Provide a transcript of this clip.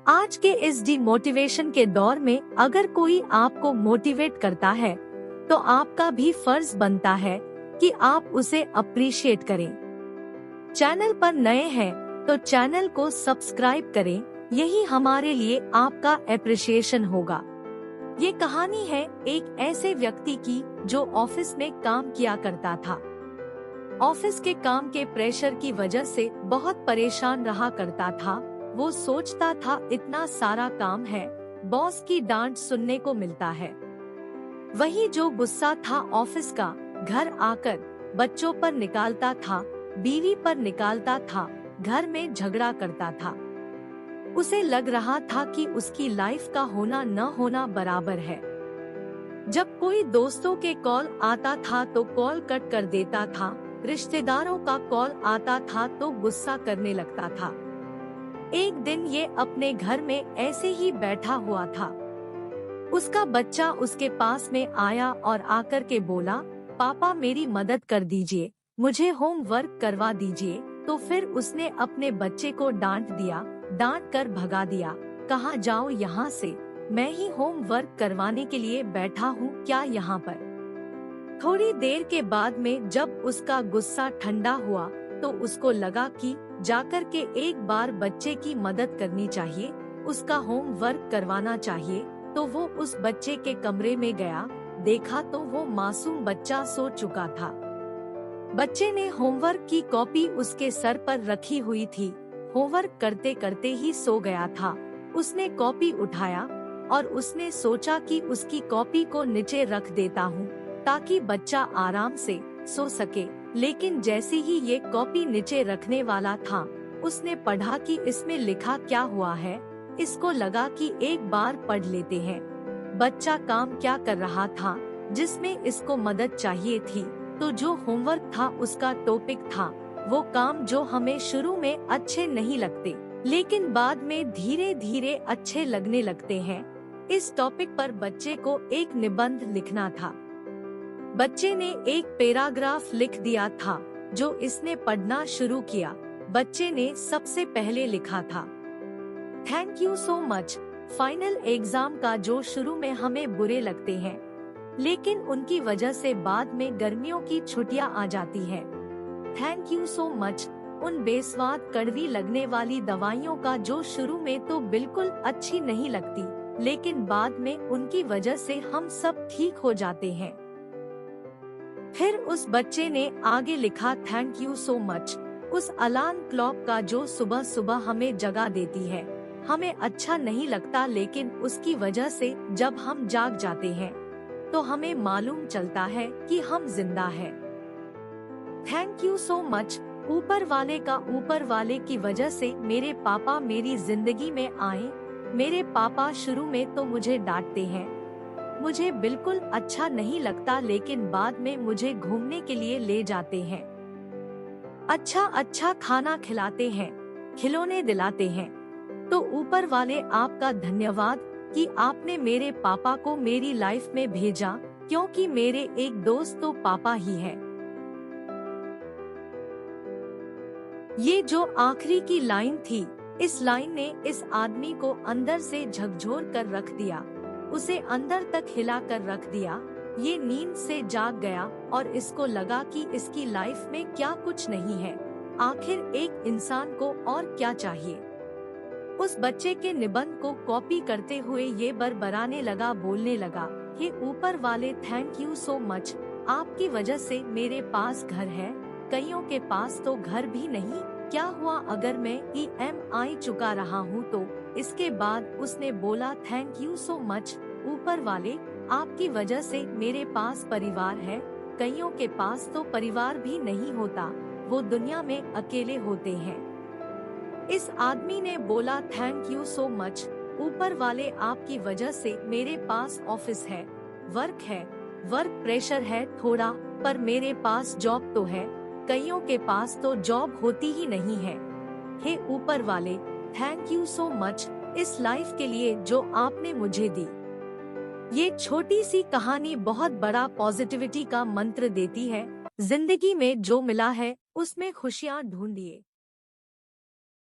आज के इस डिमोटिवेशन के दौर में अगर कोई आपको मोटिवेट करता है तो आपका भी फर्ज बनता है कि आप उसे अप्रिशिएट करें। चैनल पर नए हैं तो चैनल को सब्सक्राइब करें, यही हमारे लिए आपका अप्रिशिएशन होगा। ये कहानी है एक ऐसे व्यक्ति की जो ऑफिस में काम किया करता था। ऑफिस के काम के प्रेशर की वजह से बहुत परेशान रहा करता था। वो सोचता था इतना सारा काम है, बॉस की डांट सुनने को मिलता है। वही जो गुस्सा था ऑफिस का घर आकर बच्चों पर निकालता था, बीवी पर निकालता था, घर में झगड़ा करता था। उसे लग रहा था कि उसकी लाइफ का होना न होना बराबर है। जब कोई दोस्तों के कॉल आता था तो कॉल कट कर देता था, रिश्तेदारों का कॉल आता था तो गुस्सा करने लगता था। एक दिन ये अपने घर में ऐसे ही बैठा हुआ था। उसका बच्चा उसके पास में आया और आकर के बोला, पापा मेरी मदद कर दीजिए, मुझे होमवर्क करवा दीजिए। तो फिर उसने अपने बच्चे को डांट दिया, डांट कर भगा दिया, कहा जाओ यहाँ से, मैं ही होमवर्क करवाने के लिए बैठा हूँ क्या यहाँ पर। थोड़ी देर के बाद में जब उसका गुस्सा ठंडा हुआ तो उसको लगा कि जाकर के एक बार बच्चे की मदद करनी चाहिए, उसका होमवर्क करवाना चाहिए। तो वो उस बच्चे के कमरे में गया, देखा तो वो मासूम बच्चा सो चुका था। बच्चे ने होमवर्क की कॉपी उसके सर पर रखी हुई थी। होमवर्क करते करते ही सो गया था। उसने कॉपी उठाया और उसने सोचा कि उसकी कॉपी को नीचे रख देता हूँ ताकि बच्चा आराम से सो सके। लेकिन जैसे ही ये कॉपी नीचे रखने वाला था, उसने पढ़ा कि इसमें लिखा क्या हुआ है। इसको लगा कि एक बार पढ़ लेते हैं। बच्चा काम क्या कर रहा था जिसमें इसको मदद चाहिए थी, तो जो होमवर्क था उसका टॉपिक था वो काम जो हमें शुरू में अच्छे नहीं लगते लेकिन बाद में धीरे धीरे अच्छे लगने लगते हैं। इस टॉपिक पर बच्चे को एक निबंध लिखना था। बच्चे ने एक पैराग्राफ लिख दिया था जो इसने पढ़ना शुरू किया। बच्चे ने सबसे पहले लिखा था, thank you so much. Final exam का जो शुरू में हमें बुरे लगते हैं लेकिन उनकी वजह से बाद में गर्मियों की छुट्टियां आ जाती है। थैंक यू सो मच उन बेस्वाद कड़वी लगने वाली दवाइयों का जो शुरू में तो बिल्कुल अच्छी नहीं लगती लेकिन बाद में उनकी वजह से हम सब ठीक हो जाते हैं। फिर उस बच्चे ने आगे लिखा, थैंक यू सो मच उस अलार्म क्लॉक का जो सुबह सुबह हमें जगा देती है। हमें अच्छा नहीं लगता लेकिन उसकी वजह से जब हम जाग जाते हैं तो हमें मालूम चलता है कि हम जिंदा हैं। थैंक यू सो मच ऊपर वाले का, ऊपर वाले की वजह से मेरे पापा मेरी जिंदगी में आए। मेरे पापा शुरू में तो मुझे डांटते हैं, मुझे बिल्कुल अच्छा नहीं लगता लेकिन बाद में मुझे घूमने के लिए ले जाते हैं, अच्छा अच्छा खाना खिलाते हैं, खिलौने दिलाते हैं। तो ऊपर वाले आपका धन्यवाद कि आपने मेरे पापा को मेरी लाइफ में भेजा, क्योंकि मेरे एक दोस्त तो पापा ही है। ये जो आखिरी की लाइन थी, इस लाइन ने इस आदमी को अंदर से झकझोर कर रख दिया, उसे अंदर तक हिला कर रख दिया। ये नींद से जाग गया और इसको लगा कि इसकी लाइफ में क्या कुछ नहीं है, आखिर एक इंसान को और क्या चाहिए। उस बच्चे के निबंध को कॉपी करते हुए ये बरबराने लगा, बोलने लगा, हे ऊपर वाले थैंक यू सो मच, आपकी वजह से मेरे पास घर है, कईयों के पास तो घर भी नहीं। क्या हुआ अगर मैं EMI चुका रहा हूँ तो। इसके बाद उसने बोला, थैंक यू सो मच ऊपर वाले, आपकी वजह से मेरे पास परिवार है, कईयों के पास तो परिवार भी नहीं होता, वो दुनिया में अकेले होते हैं। इस आदमी ने बोला, थैंक यू सो मच ऊपर वाले, आपकी वजह से मेरे पास ऑफिस है, वर्क है, वर्क प्रेशर है थोड़ा, पर मेरे पास जॉब तो है, कईयों के पास तो जॉब होती ही नहीं है। हे ऊपर वाले, थैंक यू सो मच इस लाइफ के लिए जो आपने मुझे दी। ये छोटी सी कहानी बहुत बड़ा पॉजिटिविटी का मंत्र देती है। जिंदगी में जो मिला है उसमें खुशियाँ ढूंढिए।